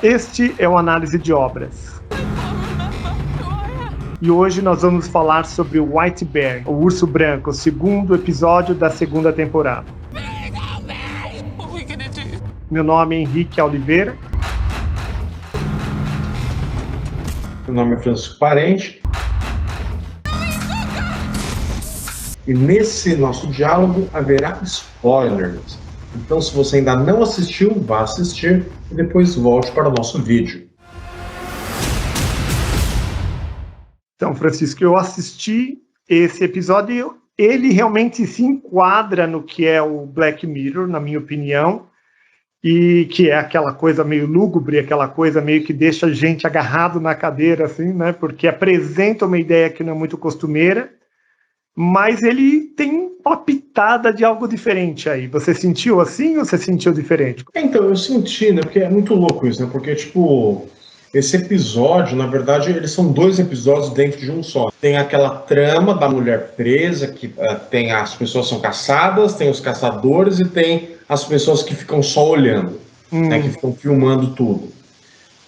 Este é o Análise de Obras. E hoje nós vamos falar sobre o White Bear, o Urso Branco, o segundo episódio da segunda temporada. Meu nome é Henrique Oliveira. Meu nome é Francisco Parente. E nesse nosso diálogo haverá spoilers. Então, se você ainda não assistiu, vá assistir e depois volte para o nosso vídeo. Então, Francisco, eu assisti esse episódio e ele realmente se enquadra no que é o Black Mirror, na minha opinião, e que é aquela coisa meio lúgubre, aquela coisa meio que deixa a gente agarrado na cadeira, assim, né? Porque apresenta uma ideia que não é muito costumeira, mas ele tem uma pitada de algo diferente aí. Você sentiu assim ou você sentiu diferente? Então, eu senti, né? Porque é muito louco isso, né? Porque, tipo, esse episódio, na verdade, eles são dois episódios dentro de um só. Tem aquela trama da mulher presa, que tem as pessoas são caçadas, tem os caçadores e tem as pessoas que ficam só olhando, né? Que ficam filmando tudo.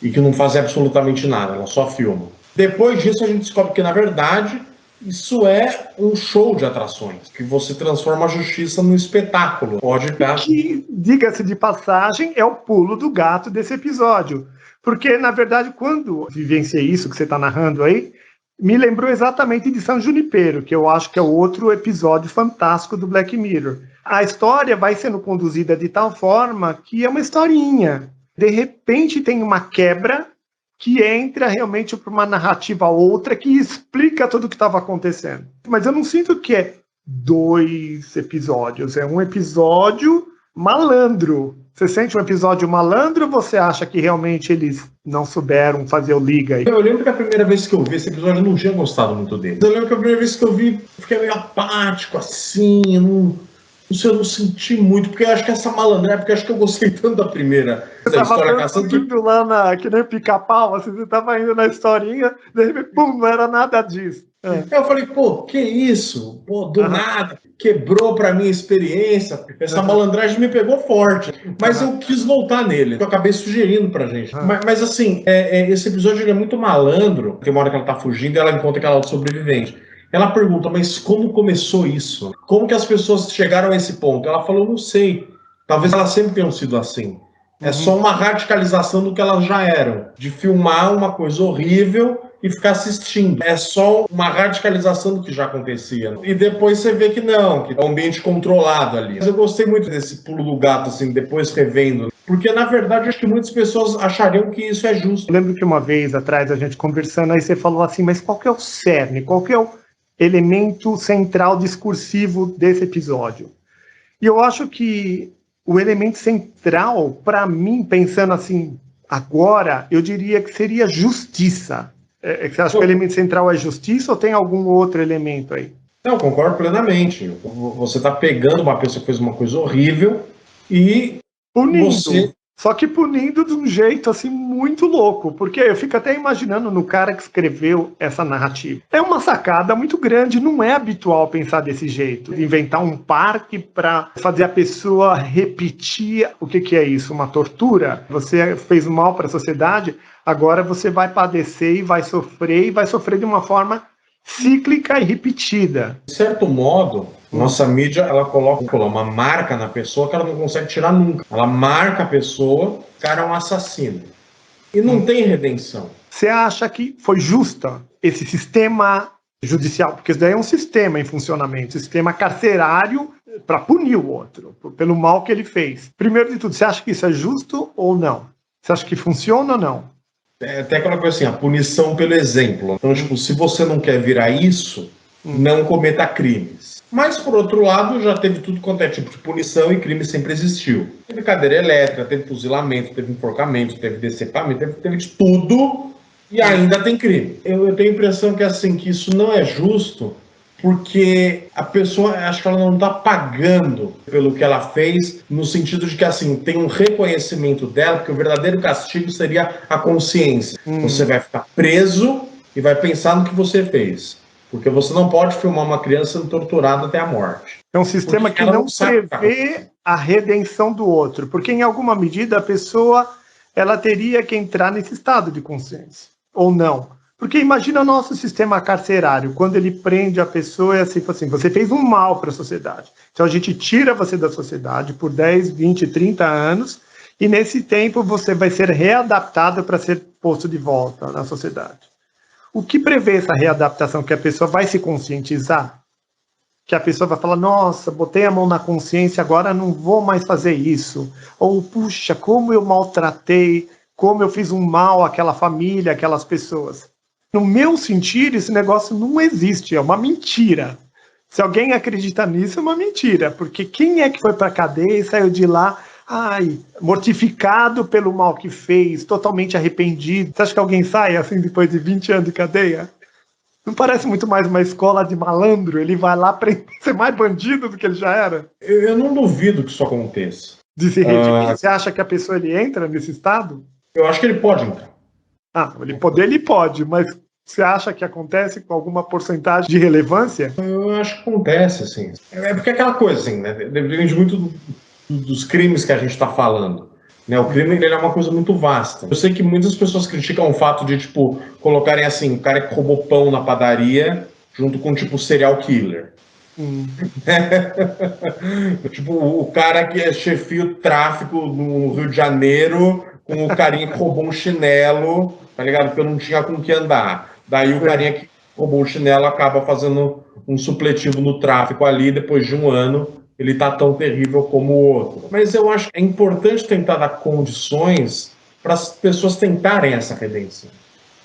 E que não fazem absolutamente nada, elas só filmam. Depois disso, a gente descobre que, na verdade, isso é um show de atrações, que você transforma a justiça num espetáculo. Pode dar. Que, diga-se de passagem, é o pulo do gato desse episódio. Porque, na verdade, quando vivenciei isso que você está narrando aí, me lembrou exatamente de San Junipero, que eu acho que é outro episódio fantástico do Black Mirror. A história vai sendo conduzida de tal forma que é uma historinha. De repente tem uma quebra que entra realmente para uma narrativa outra que explica tudo o que estava acontecendo. Mas eu não sinto que é dois episódios, é um episódio malandro. Você sente um episódio malandro ou você acha que realmente eles não souberam fazer o liga aí? Eu lembro que a primeira vez que eu vi esse episódio eu não tinha gostado muito dele. Eu lembro que a primeira vez que eu vi, fiquei meio apático, assim, eu não senti muito, porque eu acho que essa malandragem, porque eu acho que eu gostei tanto da primeira da história caçando. Você estava lá que nem pica-pau, assim, você estava indo na historinha, de repente, pum, não era nada disso. Eu falei, pô, que isso? Pô, do nada, quebrou pra mim a experiência, essa malandragem me pegou forte, mas eu quis voltar nele, eu acabei sugerindo pra gente. Mas assim, esse episódio ele é muito malandro, porque uma hora que ela tá fugindo, ela encontra aquela outra sobrevivente. Ela pergunta, mas como começou isso? Como que as pessoas chegaram a esse ponto? Ela falou, não sei. Talvez elas sempre tenham sido assim. É só uma radicalização do que elas já eram. De filmar uma coisa horrível e ficar assistindo. É só uma radicalização do que já acontecia. E depois você vê que não, que é um ambiente controlado ali. Mas eu gostei muito desse pulo do gato, assim, depois revendo. Porque, na verdade, acho que muitas pessoas achariam que isso é justo. Eu lembro que uma vez atrás, a gente conversando, aí você falou assim, mas qual que é o cerne? Qual que é o elemento central discursivo desse episódio? E eu acho que o elemento central, para mim, pensando assim, agora, eu diria que seria justiça. Você acha que o elemento central é justiça ou tem algum outro elemento aí? Não, concordo plenamente. Você está pegando uma pessoa que fez uma coisa horrível e punindo. Você... Só que punindo de um jeito assim muito louco, porque eu fico até imaginando no cara que escreveu essa narrativa. É uma sacada muito grande, não é habitual pensar desse jeito, de inventar um parque para fazer a pessoa repetir o que é isso, uma tortura. Você fez mal para a sociedade, agora você vai padecer e vai sofrer de uma forma cíclica e repetida. De certo modo, nossa mídia, ela coloca uma marca na pessoa que ela não consegue tirar nunca. Ela marca a pessoa, o cara é um assassino. E não tem redenção. Você acha que foi justa esse sistema judicial? Porque isso daí é um sistema em funcionamento, sistema carcerário para punir o outro, pelo mal que ele fez. Primeiro de tudo, você acha que isso é justo ou não? Você acha que funciona ou não? É até aquela coisa assim, a punição pelo exemplo. Então, tipo, se você não quer virar isso, não cometa crimes. Mas, por outro lado, já teve tudo quanto é tipo de punição e crime sempre existiu. Teve cadeira elétrica, teve fuzilamento, teve enforcamento, teve decepamento, teve de tudo e ainda tem crime. Eu tenho a impressão que, assim, que isso não é justo porque a pessoa, acho que ela não está pagando pelo que ela fez, no sentido de que, assim, tem um reconhecimento dela, porque o verdadeiro castigo seria a consciência. Você vai ficar preso e vai pensar no que você fez. Porque você não pode filmar uma criança sendo torturada até a morte. É um sistema que não prevê a redenção do outro, porque em alguma medida a pessoa ela teria que entrar nesse estado de consciência, ou não. Porque imagina o nosso sistema carcerário, quando ele prende a pessoa, é assim, você fez um mal para a sociedade. Então a gente tira você da sociedade por 10, 20, 30 anos, e nesse tempo você vai ser readaptado para ser posto de volta na sociedade. O que prevê essa readaptação? Que a pessoa vai se conscientizar? Que a pessoa vai falar, nossa, botei a mão na consciência, agora não vou mais fazer isso. Ou, puxa, como eu maltratei, como eu fiz um mal àquela família, àquelas pessoas. No meu sentir, esse negócio não existe, é uma mentira. Se alguém acredita nisso, é uma mentira. Porque quem é que foi para a cadeia e saiu de lá, mortificado pelo mal que fez, totalmente arrependido? Você acha que alguém sai assim depois de 20 anos de cadeia? Não parece muito mais uma escola de malandro? Ele vai lá para ser mais bandido do que ele já era? Eu não duvido que isso aconteça. De se redimir? Você acha que a pessoa ele entra nesse estado? Eu acho que ele pode entrar. Ele pode, mas você acha que acontece com alguma porcentagem de relevância? Eu acho que acontece, assim. É porque é aquela coisa, assim, né? Depende muito dos crimes que a gente está falando. Né? O crime ele é uma coisa muito vasta. Eu sei que muitas pessoas criticam o fato de, tipo, colocarem assim, o cara que roubou pão na padaria junto com, tipo, serial killer. Tipo, o cara que chefia o tráfico no Rio de Janeiro com o carinha que roubou um chinelo, tá ligado? Porque eu não tinha com que andar. Daí o carinha que roubou o chinelo acaba fazendo um supletivo no tráfico ali, depois de um ano ele tá tão terrível como o outro. Mas eu acho que é importante tentar dar condições para as pessoas tentarem essa redenção.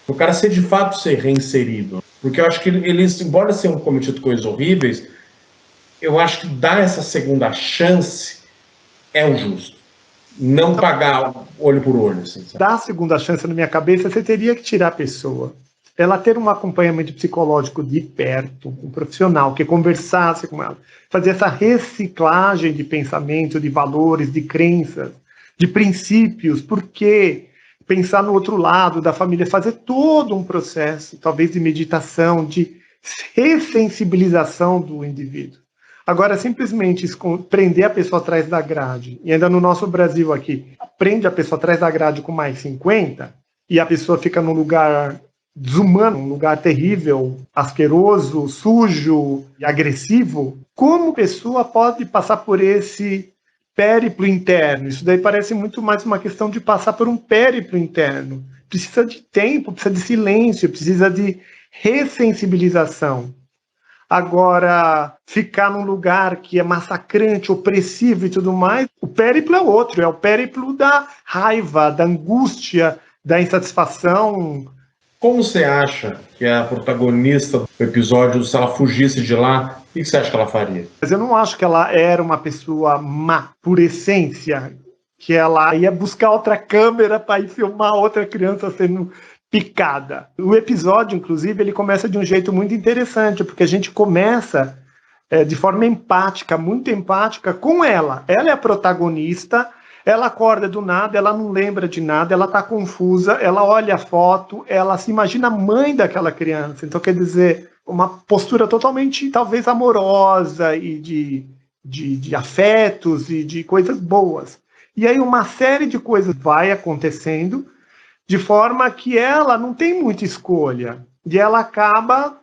O cara ser de fato ser reinserido. Porque eu acho que eles, embora tenham cometido coisas horríveis, eu acho que dar essa segunda chance é o justo. Não pagar olho por olho. Assim, dar a segunda chance, na minha cabeça, você teria que tirar a pessoa. Ela ter um acompanhamento psicológico de perto, um profissional que conversasse com ela, fazer essa reciclagem de pensamento, de valores, de crenças, de princípios, porque pensar no outro lado da família, fazer todo um processo, talvez de meditação, de ressensibilização do indivíduo. Agora, simplesmente prender a pessoa atrás da grade, e ainda no nosso Brasil aqui, prende a pessoa atrás da grade com mais 50, e a pessoa fica num lugar desumano, um lugar terrível, asqueroso, sujo e agressivo, como pessoa pode passar por esse périplo interno? Isso daí parece muito mais uma questão de passar por um périplo interno. Precisa de tempo, precisa de silêncio, precisa de ressensibilização. Agora, ficar num lugar que é massacrante, opressivo e tudo mais, o périplo é outro, é o périplo da raiva, da angústia, da insatisfação. Como você acha que a protagonista do episódio, se ela fugisse de lá, o que você acha que ela faria? Mas eu não acho que ela era uma pessoa má, por essência, que ela ia buscar outra câmera para ir filmar outra criança sendo picada. O episódio, inclusive, ele começa de um jeito muito interessante, porque a gente começa de forma empática, muito empática com ela. Ela é a protagonista, ela acorda do nada, ela não lembra de nada, ela está confusa, ela olha a foto, ela se imagina mãe daquela criança. Então, quer dizer, uma postura totalmente, talvez, amorosa e de afetos e de coisas boas. E aí uma série de coisas vai acontecendo, de forma que ela não tem muita escolha, e ela acaba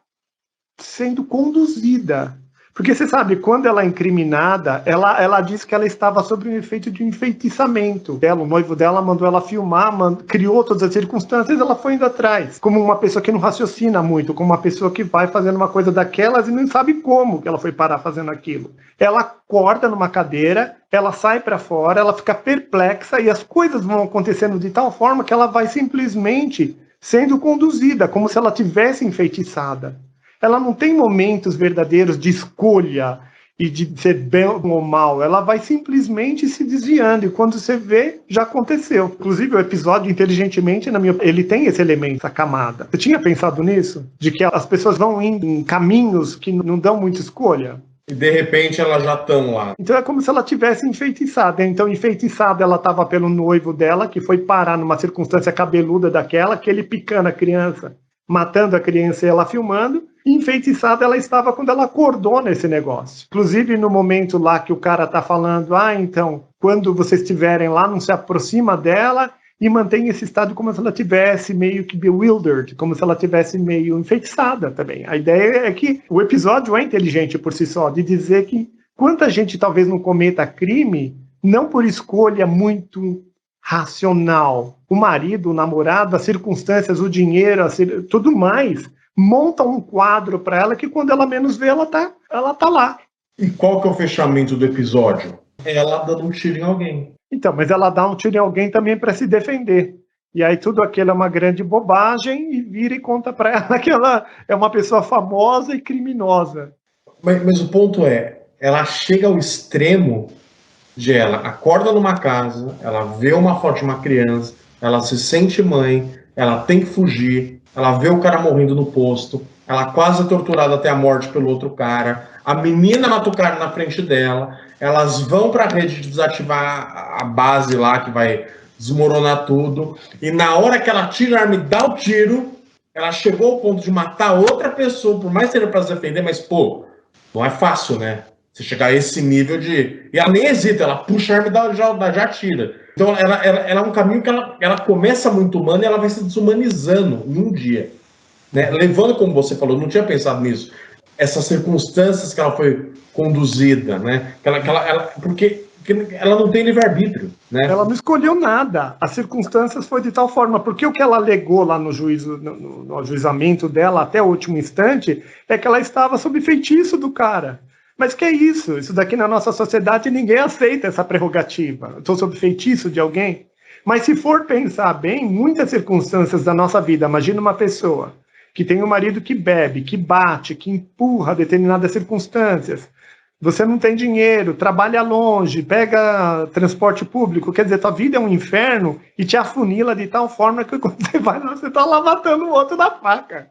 sendo conduzida. Porque você sabe, quando ela é incriminada, ela diz que ela estava sob o efeito de um enfeitiçamento. O noivo dela mandou ela filmar, criou todas as circunstâncias, ela foi indo atrás. Como uma pessoa que não raciocina muito, como uma pessoa que vai fazendo uma coisa daquelas e não sabe como que ela foi parar fazendo aquilo. Ela acorda numa cadeira, ela sai para fora, ela fica perplexa e as coisas vão acontecendo de tal forma que ela vai simplesmente sendo conduzida, como se ela tivesse enfeitiçada. Ela não tem momentos verdadeiros de escolha e de ser bem ou mal. Ela vai simplesmente se desviando. E quando você vê, já aconteceu. Inclusive, o episódio, inteligentemente, ele tem esse elemento, essa camada. Você tinha pensado nisso? De que as pessoas vão indo em caminhos que não dão muita escolha? E, de repente, elas já estão lá. Então, é como se ela tivesse enfeitiçada. Então, enfeitiçada, ela estava pelo noivo dela, que foi parar numa circunstância cabeluda daquela, que ele picando a criança, matando a criança e ela filmando. Enfeitiçada ela estava quando ela acordou nesse negócio. Inclusive no momento lá que o cara tá falando, então, quando vocês estiverem lá, não se aproxima dela e mantém esse estado como se ela tivesse meio que bewildered, como se ela tivesse meio enfeitiçada também. A ideia é que o episódio é inteligente por si só, de dizer que quanta gente talvez não cometa crime, não por escolha muito racional. O marido, o namorado, as circunstâncias, o dinheiro, tudo mais, montam um quadro para ela que quando ela menos vê, ela tá lá. E qual que é o fechamento do episódio? Ela dando um tiro em alguém. Então, mas ela dá um tiro em alguém também para se defender. E aí tudo aquilo é uma grande bobagem e vira e conta para ela que ela é uma pessoa famosa e criminosa. Mas o ponto é, ela chega ao extremo de ela acorda numa casa, ela vê uma foto de uma criança, ela se sente mãe, ela tem que fugir, ela vê o cara morrendo no posto, ela quase é torturada até a morte pelo outro cara, a menina mata o cara na frente dela, elas vão para a rede desativar a base lá que vai desmoronar tudo, e na hora que ela tira a arma e dá o tiro, ela chegou ao ponto de matar outra pessoa, por mais que seja para se defender, mas pô, não é fácil, né? Você chegar a esse nível de... E ela nem hesita, ela puxa a arma e já tira. Então ela é um caminho que ela começa muito humana e ela vai se desumanizando em um dia. Né? Levando, como você falou, não tinha pensado nisso, essas circunstâncias que ela foi conduzida, né? Porque ela não tem livre-arbítrio. Né? Ela não escolheu nada. As circunstâncias foi de tal forma. Porque o que ela alegou lá no juízo, no ajuizamento dela até o último instante é que ela estava sob feitiço do cara. Mas que é isso? Isso daqui na nossa sociedade ninguém aceita essa prerrogativa. Estou sob feitiço de alguém. Mas se for pensar bem, muitas circunstâncias da nossa vida, imagina uma pessoa que tem um marido que bebe, que bate, que empurra determinadas circunstâncias. Você não tem dinheiro, trabalha longe, pega transporte público, quer dizer, tua vida é um inferno e te afunila de tal forma que quando você vai lá, você está lá matando o outro da faca.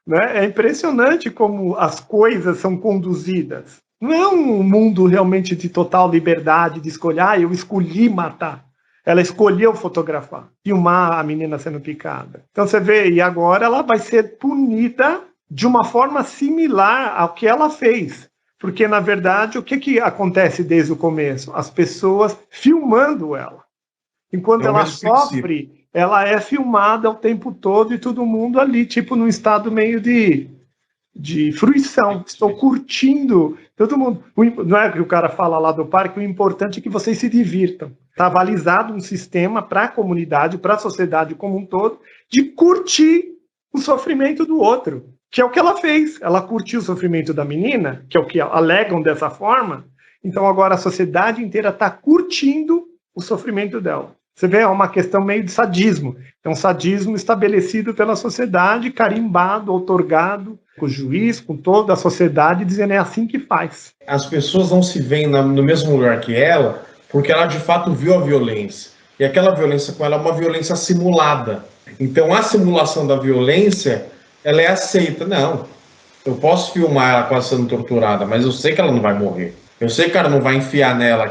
Né? É impressionante como as coisas são conduzidas. Não é um mundo realmente de total liberdade, de escolher, eu escolhi matar. Ela escolheu fotografar, filmar a menina sendo picada. Então você vê, e agora ela vai ser punida de uma forma similar ao que ela fez. Porque, na verdade, o que acontece desde o começo? As pessoas filmando ela. Enquanto ela sofre, ela é filmada o tempo todo e todo mundo ali, tipo, num estado meio de fruição. Estou curtindo. Todo mundo. Não é que o cara fala lá do parque, o importante é que vocês se divirtam. Está balizado um sistema para a comunidade, para a sociedade como um todo, de curtir o sofrimento do outro. Que é o que ela fez. Ela curtiu o sofrimento da menina, que é o que alegam dessa forma. Então agora a sociedade inteira está curtindo o sofrimento dela. Você vê, é uma questão meio de sadismo. É um sadismo estabelecido pela sociedade, carimbado, outorgado, com o juiz, com toda a sociedade, dizendo é assim que faz. As pessoas não se veem no mesmo lugar que ela, porque ela de fato viu a violência. E aquela violência com ela é uma violência simulada. Então a simulação da violência, ela é aceita. Não, eu posso filmar ela quase sendo torturada, mas eu sei que ela não vai morrer. Eu sei que ela não vai enfiar nela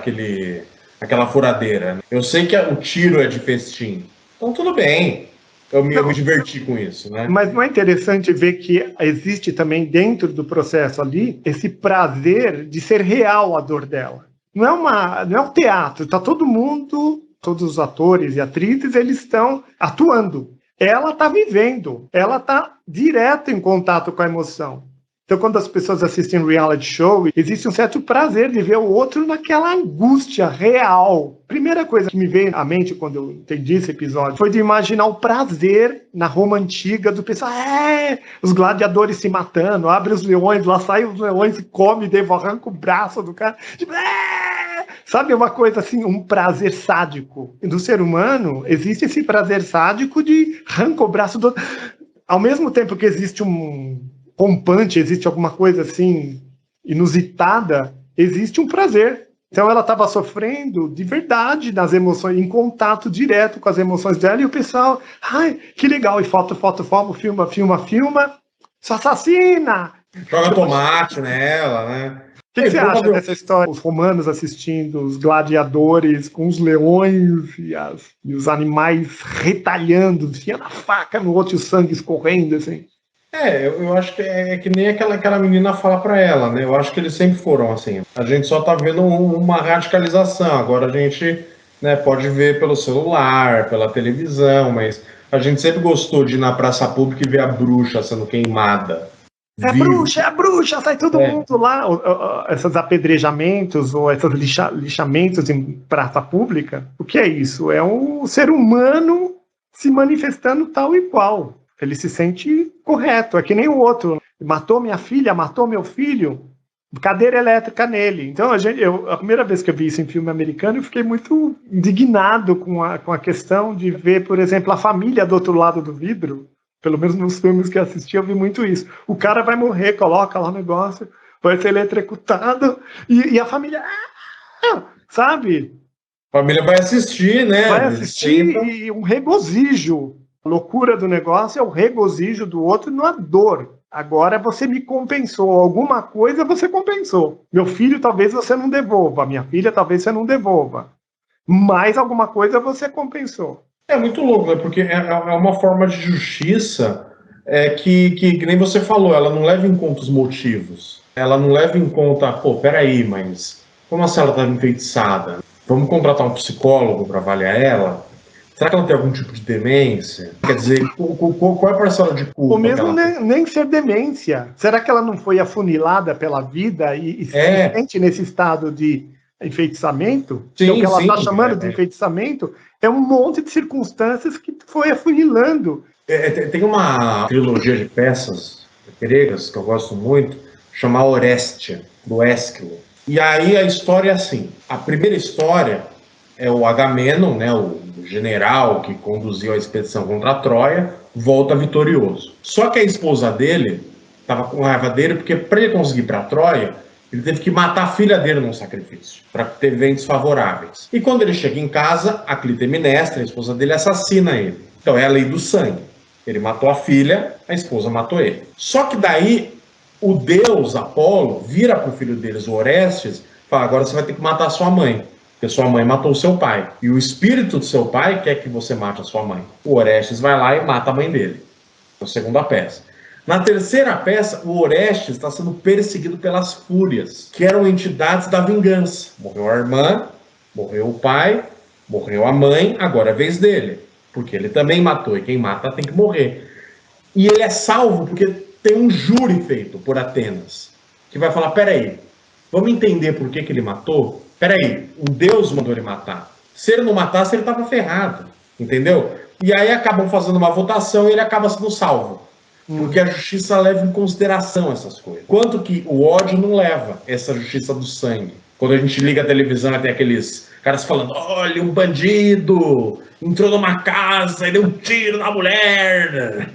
aquela furadeira. Eu sei que o tiro é de festim. Então tudo bem. Eu me diverti com isso, né? Mas não é interessante ver que existe também dentro do processo ali esse prazer de ser real a dor dela. Não é um teatro, está todo mundo, todos os atores e atrizes, eles estão atuando. Ela está vivendo, ela está direto em contato com a emoção. Então, quando as pessoas assistem reality show, existe um certo prazer de ver o outro naquela angústia real. Primeira coisa que me veio à mente quando eu entendi esse episódio foi de imaginar o prazer na Roma antiga do pessoal, os gladiadores se matando, abre os leões, lá saem os leões e come, arranca o braço do cara. Sabe, uma coisa assim, um prazer sádico. E do ser humano, existe esse prazer sádico de arranca o braço do outro. Ao mesmo tempo que existe um rompante, existe alguma coisa assim inusitada, existe um prazer. Então ela estava sofrendo de verdade nas emoções, em contato direto com as emoções dela, e o pessoal, ai, que legal, e foto, filma, se assassina! Joga tomate nela, né? O que você acha dessa história? Os romanos assistindo os gladiadores com os leões e os animais retalhando, enfiando a faca no outro e o sangue escorrendo, assim. Eu acho que é que nem aquela menina fala pra ela, né? Eu acho que eles sempre foram assim. A gente só tá vendo uma radicalização. Agora a gente né? Pode ver pelo celular, pela televisão, mas a gente sempre gostou de ir na praça pública e ver a bruxa sendo queimada. Vivo. É bruxa, sai todo mundo lá. Esses apedrejamentos ou esses lixamentos em praça pública, o que é isso? É um ser humano se manifestando tal e qual. Ele se sente correto, é que nem o outro. Matou minha filha, matou meu filho, cadeira elétrica nele. Então, a primeira vez que eu vi isso em filme americano, eu fiquei muito indignado com a questão de ver, por exemplo, a família do outro lado do vidro. Pelo menos nos filmes que eu assisti, eu vi muito isso. O cara vai morrer, coloca lá o negócio, vai ser eletrocutado, e a família... sabe? A família vai assistir, né? Vai assistir e um regozijo. A loucura do negócio é o regozijo do outro e não a dor. Agora você me compensou. Alguma coisa você compensou. Meu filho talvez você não devolva. Minha filha talvez você não devolva. Mas alguma coisa você compensou. É muito louco, né? Porque é uma forma de justiça que nem você falou, ela não leva em conta os motivos. Ela não leva em conta, pô, peraí, mas como assim ela estava enfeitiçada? Vamos contratar um psicólogo para avaliar ela? Será que ela tem algum tipo de demência? Quer dizer, qual é a parcela de culpa? Ou mesmo nem ser demência. Será que ela não foi afunilada pela vida e se sente nesse estado de enfeitiçamento? Sim, o que ela está chamando de enfeitiçamento é um monte de circunstâncias que foi afunilando. Tem uma trilogia de peças gregas que eu gosto muito, chamada Orestia, do Ésquilo. E aí a história é assim. A primeira história é o Agamenon, né, o general que conduziu a expedição contra a Troia, volta vitorioso. Só que a esposa dele estava com raiva dele porque para ele conseguir ir para Troia, ele teve que matar a filha dele num sacrifício, para ter ventos favoráveis. E quando ele chega em casa, a Clitemnestra, a esposa dele, assassina ele. Então é a lei do sangue. Ele matou a filha, a esposa matou ele. Só que daí o deus Apolo vira para o filho deles, o Orestes, e fala: agora você vai ter que matar a sua mãe, porque sua mãe matou o seu pai. E o espírito do seu pai quer que você mate a sua mãe. O Orestes vai lá e mata a mãe dele. É a segunda peça. Na terceira peça, o Orestes está sendo perseguido pelas fúrias, que eram entidades da vingança. Morreu a irmã, morreu o pai, morreu a mãe, agora é a vez dele. Porque ele também matou, e quem mata tem que morrer. E ele é salvo porque tem um júri feito por Atenas, que vai falar: peraí, vamos entender por que ele matou? Peraí, um deus mandou ele matar. Se ele não matasse, ele estava ferrado, entendeu? E aí acabam fazendo uma votação e ele acaba sendo salvo. Porque a justiça leva em consideração essas coisas. Quanto que o ódio não leva essa justiça do sangue. Quando a gente liga a televisão, tem aqueles caras falando: olha, um bandido entrou numa casa e deu um tiro na mulher.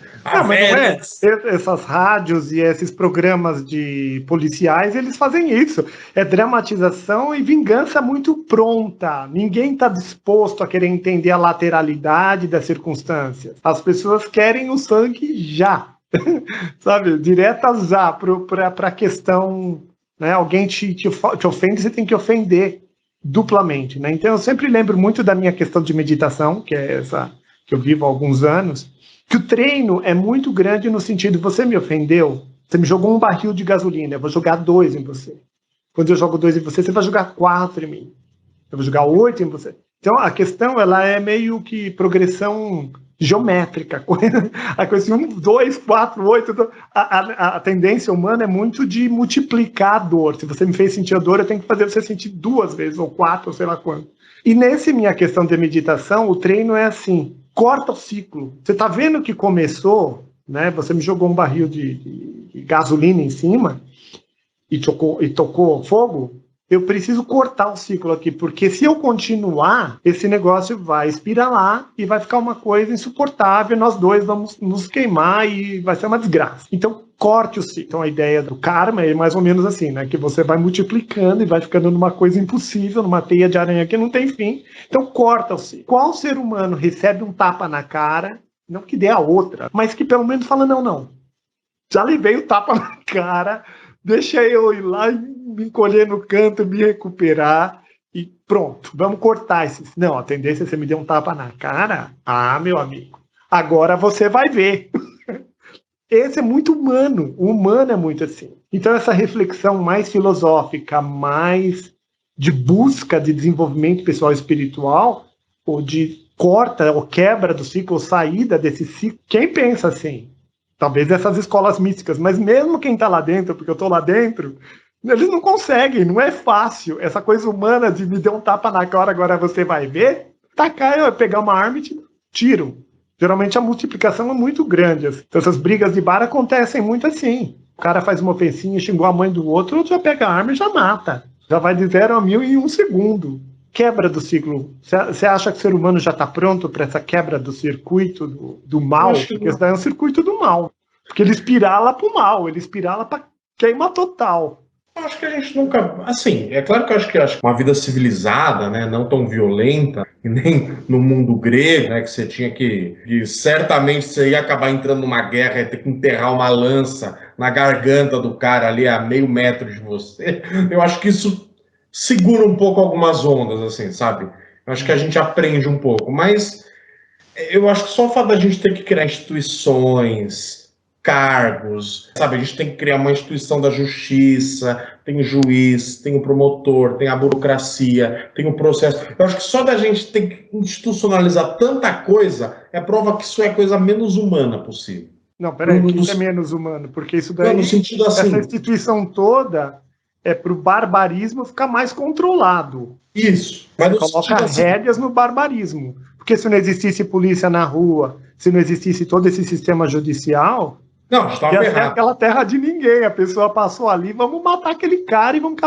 Essas rádios e esses programas de policiais, eles fazem isso. É dramatização e vingança muito pronta. Ninguém está disposto a querer entender a lateralidade das circunstâncias. As pessoas querem o sangue já. Sabe? Diretas já para a questão, né? Alguém te ofende, você tem que ofender duplamente, né? Então eu sempre lembro muito da minha questão de meditação, que é essa que eu vivo há alguns anos, que o treino é muito grande no sentido: você me ofendeu, você me jogou um barril de gasolina, eu vou jogar 2 em você. Quando eu jogo 2 em você, você vai jogar 4 em mim. Eu vou jogar 8 em você. Então a questão, ela é meio que progressão geométrica. A coisa 1, 2, 4, 8. A tendência humana é muito de multiplicar a dor. Se você me fez sentir a dor, eu tenho que fazer você sentir 2 vezes, ou 4, ou sei lá quanto. E nessa minha questão de meditação, o treino é assim: corta o ciclo. Você está vendo que começou, né? Você me jogou um barril de gasolina em cima e tocou fogo. Eu preciso cortar o ciclo aqui, porque se eu continuar, esse negócio vai espiralar e vai ficar uma coisa insuportável, nós dois vamos nos queimar e vai ser uma desgraça. Então, corte o ciclo. Então, a ideia do karma é mais ou menos assim, né? Que você vai multiplicando e vai ficando numa coisa impossível, numa teia de aranha que não tem fim. Então, corta o ciclo. Qual ser humano recebe um tapa na cara, não que dê a outra, mas que pelo menos fala: não, já levei o tapa na cara, deixa eu ir lá e me encolher no canto, me recuperar e pronto, vamos cortar esse. Não, a tendência é você me der um tapa na cara. Ah, meu amigo, agora você vai ver. Esse é muito humano. O humano é muito assim. Então essa reflexão mais filosófica, mais de busca de desenvolvimento pessoal e espiritual, ou de corta ou quebra do ciclo, ou saída desse ciclo. Quem pensa assim? Talvez essas escolas místicas, mas mesmo quem está lá dentro, porque eu estou lá dentro, eles não conseguem, não é fácil. Essa coisa humana de me dar um tapa na cara, agora você vai ver, tacar, eu pegar uma arma e tiro. Geralmente a multiplicação é muito grande. Então essas brigas de bar acontecem muito assim. O cara faz uma ofensinha, xingou a mãe do outro, o outro já pega a arma e já mata. Já vai de 0 a 1000 em 1 segundo. Quebra do ciclo. Você acha que o ser humano já está pronto para essa quebra do circuito do mal? Porque isso daí é um circuito do mal. Porque ele espirala para o mal, ele espirala para queima total. Eu acho que a gente nunca... Assim, é claro que eu acho que uma vida civilizada, né, não tão violenta, e nem no mundo grego, né, que você tinha que certamente você ia acabar entrando numa guerra, ia ter que enterrar uma lança na garganta do cara ali a meio metro de você. Eu acho que isso segura um pouco algumas ondas, assim, sabe? Eu acho que a gente aprende um pouco, mas eu acho que só o fato da gente ter que criar instituições, cargos, sabe? A gente tem que criar uma instituição da justiça, tem o juiz, tem o promotor, tem a burocracia, tem o processo. Eu acho que só da gente ter que institucionalizar tanta coisa é prova que isso é a coisa menos humana possível. Não, peraí, que isso é menos humano, porque isso daí, não, no sentido assim, essa instituição toda é para o barbarismo ficar mais controlado. Isso. Mas coloca rédeas no barbarismo. Porque se não existisse polícia na rua, se não existisse todo esse sistema judicial, não, estava ia ser errado. Aquela terra de ninguém. A pessoa passou ali, vamos matar aquele cara e vamos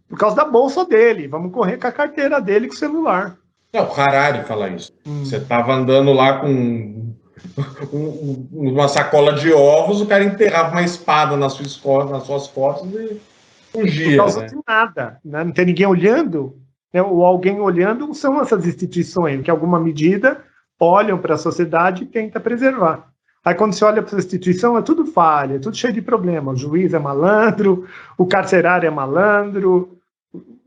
por causa da bolsa dele, vamos correr com a carteira dele, com o celular. Não, o Harari fala isso. Você estava andando lá com uma sacola de ovos, o cara enterrava uma espada nas suas costas e fugia. Por causa de nada, né? Não tem ninguém olhando, né? Ou alguém olhando, são essas instituições que, em alguma medida, olham para a sociedade e tentam preservar. Aí, quando você olha para essa instituição, é tudo falha, é tudo cheio de problema. O juiz é malandro, o carcerário é malandro,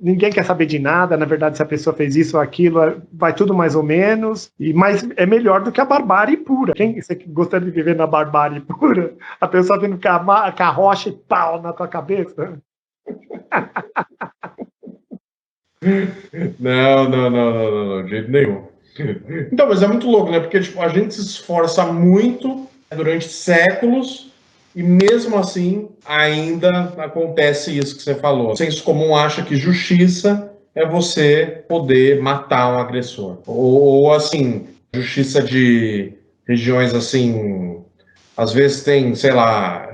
ninguém quer saber de nada. Na verdade, se a pessoa fez isso ou aquilo, vai tudo mais ou menos. Mas é melhor do que a barbárie pura. Quem você gostaria de viver na barbárie pura? A pessoa vindo com a carroça e pau na tua cabeça? Não, de jeito nenhum. Então, mas é muito louco, né? Porque tipo, a gente se esforça muito durante séculos e mesmo assim ainda acontece isso que você falou. O senso comum acha que justiça é você poder matar um agressor. Ou assim, justiça de regiões assim, às vezes tem, sei lá,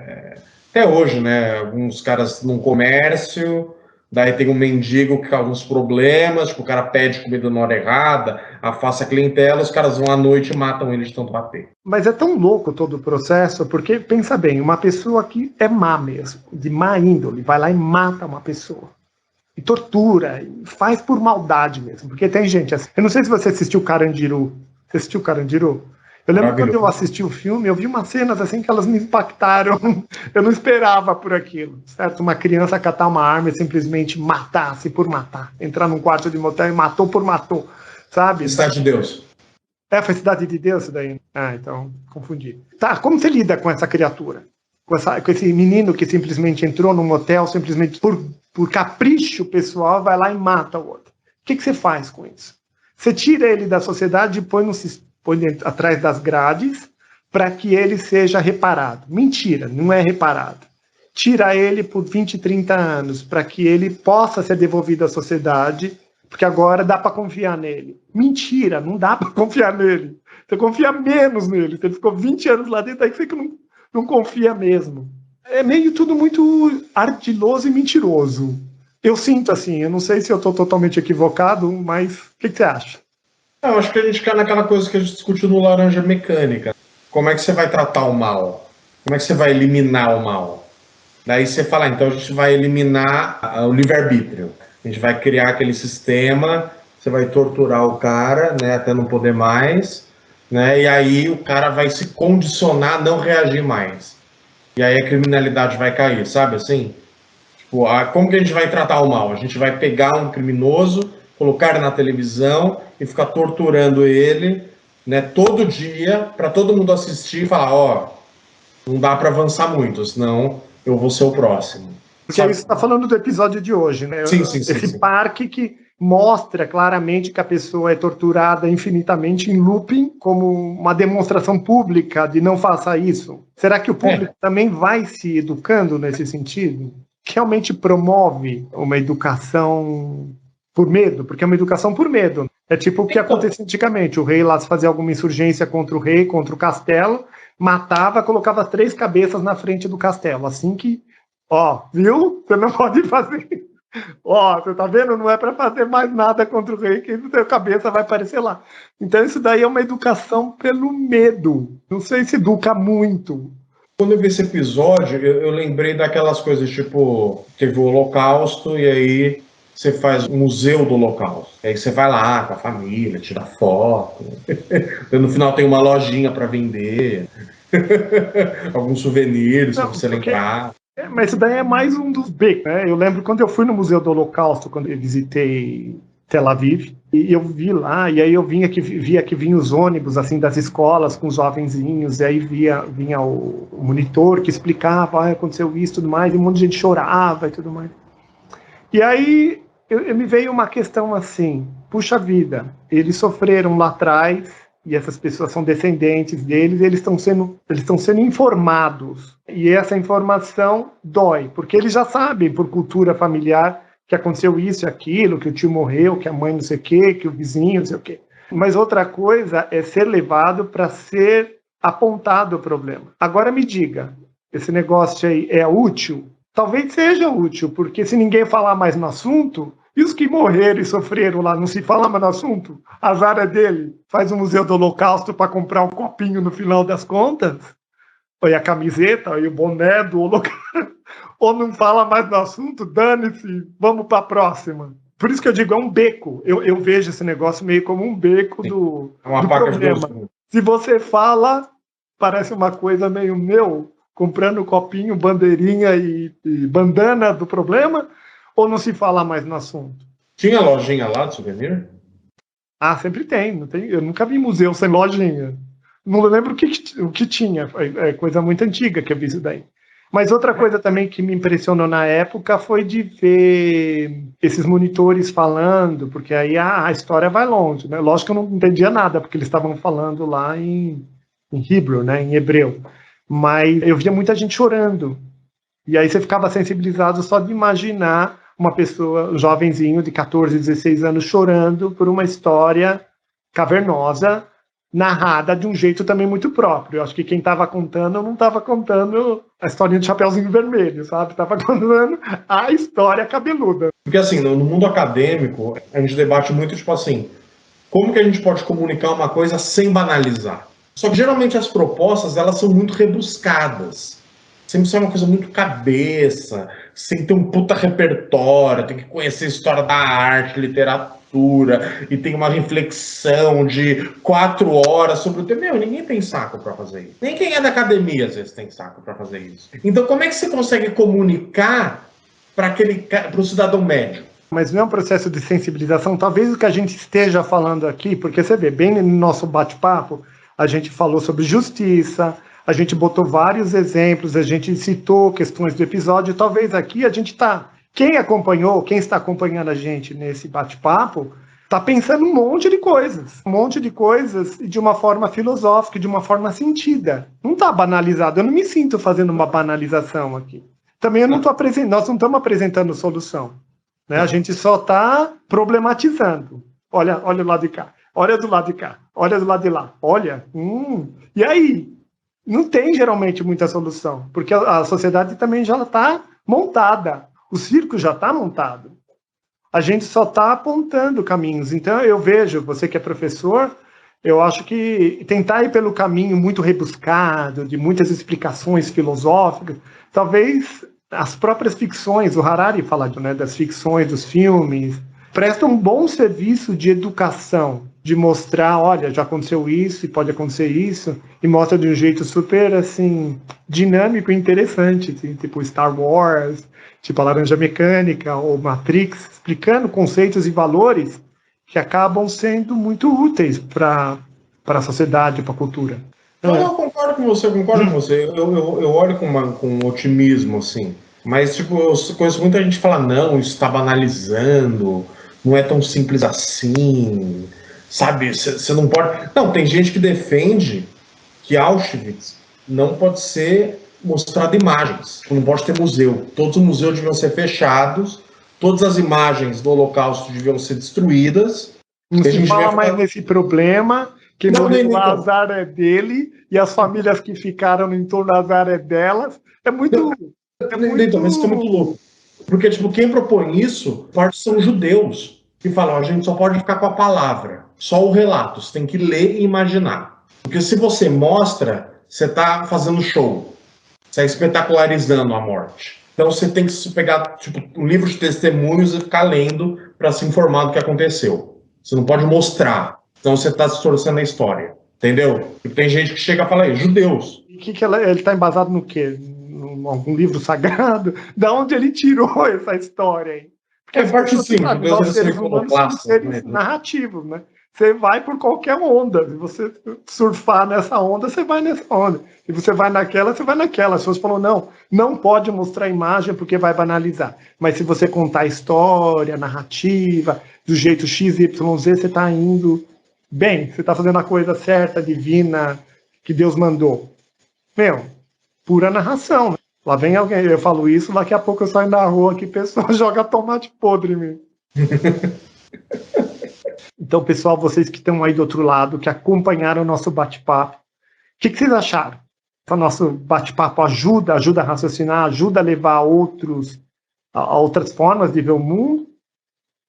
até hoje, né? Alguns caras num comércio, daí tem um mendigo que causa uns problemas, tipo, o cara pede comida na hora errada, afasta a clientela, os caras vão à noite e matam ele de tanto bater. Mas é tão louco todo o processo, porque, pensa bem, uma pessoa que é má mesmo, de má índole, vai lá e mata uma pessoa. E tortura, e faz por maldade mesmo. Porque tem gente assim. Eu não sei se você assistiu Carandiru. Você assistiu Carandiru? Eu lembro quando eu assisti o filme, eu vi umas cenas assim que elas me impactaram. Eu não esperava por aquilo, certo? Uma criança catar uma arma e simplesmente matar-se por matar. Entrar num quarto de motel e matou por matou, sabe? Cidade de Deus. Foi Cidade de Deus isso daí? Ah, então, confundi. Tá, como você lida com essa criatura? Com esse menino que simplesmente entrou num motel, simplesmente por capricho pessoal, vai lá e mata o outro. O que você faz com isso? Você tira ele da sociedade e põe atrás das grades para que ele seja reparado. Mentira, não é reparado. Tira ele por 20, 30 anos para que ele possa ser devolvido à sociedade, porque agora dá para confiar nele. Mentira, não dá para confiar nele. Você confia menos nele. Você ficou 20 anos lá dentro, aí você não confia mesmo. É meio tudo muito ardiloso e mentiroso. Eu sinto assim, eu não sei se eu estou totalmente equivocado, mas o que você acha? Eu acho que a gente cai naquela coisa que a gente discutiu no Laranja Mecânica. Como é que você vai tratar o mal? Como é que você vai eliminar o mal? Daí você fala, então a gente vai eliminar o livre-arbítrio. A gente vai criar aquele sistema, você vai torturar o cara, né, até não poder mais, né, e aí o cara vai se condicionar a não reagir mais. E aí a criminalidade vai cair, sabe assim? Tipo, como que a gente vai tratar o mal? A gente vai pegar um criminoso, colocar na televisão e ficar torturando ele, né, todo dia, para todo mundo assistir e falar, não dá para avançar muito, senão eu vou ser o próximo. Porque aí você está falando do episódio de hoje, né? Sim. Esse parque que mostra claramente que a pessoa é torturada infinitamente em looping, como uma demonstração pública de não faça isso. Será que o público também vai se educando nesse sentido? Realmente promove uma educação por medo? Porque é uma educação por medo. É tipo o que acontecia antigamente. O rei lá fazia alguma insurgência contra o rei, contra o castelo, matava, colocava 3 cabeças na frente do castelo. Assim que, viu? Você não pode fazer. Você tá vendo? Não é para fazer mais nada contra o rei, que a cabeça vai aparecer lá. Então isso daí é uma educação pelo medo. Não sei se educa muito. Quando eu vi esse episódio, eu lembrei daquelas coisas, tipo, teve o Holocausto e aí você faz o museu do Holocausto. Aí você vai lá com a família, tira foto. No final tem uma lojinha para vender. Alguns souvenirs para você lembrar. Mas isso daí é mais um dos becos, né? Eu lembro quando eu fui no Museu do Holocausto, quando eu visitei Tel Aviv, e eu vi lá, e aí eu via que vinham os ônibus assim das escolas com os jovenzinhos, e aí vinha o monitor que explicava, aconteceu isso e tudo mais, e um monte de gente chorava e tudo mais. E aí me veio uma questão assim, puxa vida, eles sofreram lá atrás, e essas pessoas são descendentes deles, eles estão sendo informados. E essa informação dói, porque eles já sabem, por cultura familiar, que aconteceu isso e aquilo, que o tio morreu, que a mãe não sei o quê, que o vizinho não sei o quê. Mas outra coisa é ser levado para ser apontado o problema. Agora me diga, esse negócio aí é útil? Talvez seja útil, porque se ninguém falar mais no assunto, e os que morreram e sofreram lá, não se fala mais no assunto? Azar é dele. Faz o Museu do Holocausto para comprar um copinho no final das contas? Ou a camiseta, ou o boné do Holocausto. Ou não fala mais no assunto? Dane-se, vamos para a próxima. Por isso que eu digo, é um beco. Eu vejo esse negócio meio como um beco do problema. Se você fala, parece uma coisa meio comprando copinho, bandeirinha e bandana do problema, ou não se fala mais no assunto? Tinha lojinha lá de souvenir? Sempre tem. Não tem. Eu nunca vi museu sem lojinha. Não lembro o que tinha. É coisa muito antiga que eu vi isso daí. Mas outra coisa também que me impressionou na época foi de ver esses monitores falando, porque aí a história vai longe, né? Lógico que eu não entendia nada, porque eles estavam falando lá em Hebrew, né? Em hebreu. Mas eu via muita gente chorando. E aí você ficava sensibilizado só de imaginar uma pessoa, um jovenzinho de 14, 16 anos chorando por uma história cavernosa, narrada de um jeito também muito próprio. Eu acho que quem estava contando não estava contando a historinha de Chapeuzinho Vermelho, sabe? Estava contando a história cabeluda. Porque assim, no mundo acadêmico, a gente debate muito, tipo assim, como que a gente pode comunicar uma coisa sem banalizar? Só que geralmente as propostas, elas são muito rebuscadas. Sempre ser uma coisa muito cabeça, sem ter um puta repertório, tem que conhecer a história da arte, literatura, e tem uma reflexão de 4 horas sobre o tema. Meu, ninguém tem saco para fazer isso. Nem quem é da academia, às vezes, tem saco para fazer isso. Então, como é que você consegue comunicar para o cidadão médio? Mas não é um processo de sensibilização? Talvez o que a gente esteja falando aqui, porque você vê, bem no nosso bate-papo, a gente falou sobre justiça, a gente botou vários exemplos, a gente citou questões do episódio, talvez aqui a gente está... Quem está acompanhando a gente nesse bate-papo, está pensando um monte de coisas, e de uma forma filosófica, de uma forma sentida. Não está banalizado, eu não me sinto fazendo uma banalização aqui. Também nós não estamos apresentando solução. Né? A gente só está problematizando. Olha o lado de cá, olha do lado de cá, olha do lado de lá, olha, e aí? Não tem geralmente muita solução, porque a sociedade também já está montada, o circo já está montado. A gente só está apontando caminhos. Então eu vejo, você que é professor, eu acho que tentar ir pelo caminho muito rebuscado, de muitas explicações filosóficas, talvez as próprias ficções, o Harari fala, né, das ficções, dos filmes, prestam um bom serviço de educação, de mostrar, olha, já aconteceu isso e pode acontecer isso, e mostra de um jeito super, assim, dinâmico e interessante, assim, tipo Star Wars, tipo a Laranja Mecânica ou Matrix, explicando conceitos e valores que acabam sendo muito úteis para a sociedade, para a cultura. Eu concordo com você, Eu olho com otimismo, assim. Mas, tipo, eu conheço muita gente que fala, não, isso está banalizando, não é tão simples assim, sabe? Você não pode... Não, tem gente que defende que Auschwitz não pode ser mostrado imagens, não pode ter museu. Todos os museus deviam ser fechados, todas as imagens do Holocausto deviam ser destruídas. Não se fala mais nesse problema, quem morreu lá, azar é dele, e as famílias que ficaram em torno, azar é delas. É muito... Então, mas isso é muito louco. Porque, tipo, quem propõe isso, parte são judeus, que falam, a gente só pode ficar com a palavra, só o relato, você tem que ler e imaginar. Porque se você mostra, você está fazendo show, você está espetacularizando a morte. Então você tem que pegar, tipo, um livro de testemunhos e ficar lendo para se informar do que aconteceu. Você não pode mostrar, então você está distorcendo a história. Entendeu? E tem gente que chega e fala aí, judeus. E ele está embasado no quê? Algum livro sagrado? Da onde ele tirou essa história aí? Porque é parte sim, nós seres humanos somos seres narrativos, né? Você vai por qualquer onda. Se você surfar nessa onda, você vai nessa onda. Se você vai naquela, você vai naquela. As pessoas falam, não pode mostrar imagem porque vai banalizar. Mas se você contar a história, a narrativa, do jeito X, Y, Z, você está indo bem. Você está fazendo a coisa certa, divina, que Deus mandou. Pura narração, né? Lá vem alguém, eu falo isso, daqui a pouco eu saio na rua aqui, pessoal joga tomate podre em mim. Então, pessoal, vocês que estão aí do outro lado, que acompanharam o nosso bate-papo, o que vocês acharam? O nosso bate-papo ajuda a raciocinar, ajuda a levar a outras formas de ver o mundo?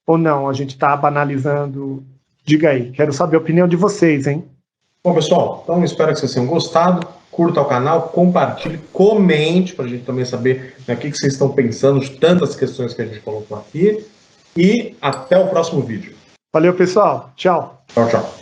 Ou não? A gente está banalizando? Diga aí, quero saber a opinião de vocês, hein? Bom, pessoal, então espero que vocês tenham gostado. Curta o canal, compartilhe, comente, para a gente também saber o que vocês estão pensando de tantas questões que a gente colocou aqui. E até o próximo vídeo. Valeu, pessoal. Tchau. Tchau, tchau.